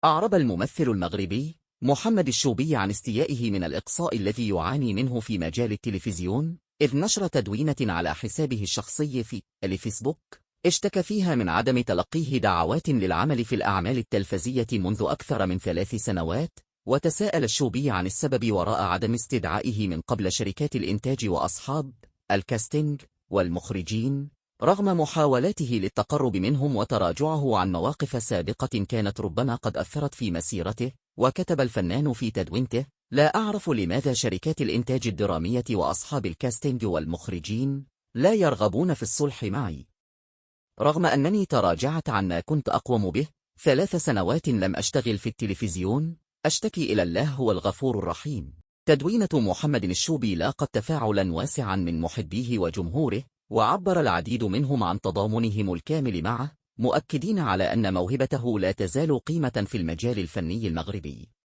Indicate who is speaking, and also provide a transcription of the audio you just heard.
Speaker 1: أعرب الممثل المغربي محمد الشوبي عن استيائه من الإقصاء الذي يعاني منه في مجال التلفزيون، إذ نشر تدوينة على حسابه الشخصي في الفيسبوك اشتكى فيها من عدم تلقيه دعوات للعمل في الأعمال التلفزية منذ أكثر من 3 سنوات. وتساءل الشوبي عن السبب وراء عدم استدعائه من قبل شركات الإنتاج وأصحاب الكاستينج والمخرجين، رغم محاولاته للتقرب منهم وتراجعه عن مواقف سابقة كانت ربما قد أثرت في مسيرته. وكتب الفنان في تدوينته: لا أعرف لماذا شركات الإنتاج الدرامية وأصحاب الكاستينج والمخرجين لا يرغبون في الصلح معي، رغم أنني تراجعت عن ما كنت أقوم به. 3 سنوات لم أشتغل في التلفزيون، أشتكي إلى الله هو الغفور الرحيم. تدوينة محمد الشوبي لاقت تفاعلا واسعا من محبيه وجمهوره، وعبر العديد منهم عن تضامنهم الكامل معه، مؤكدين على أن موهبته لا تزال قيمة في المجال الفني المغربي.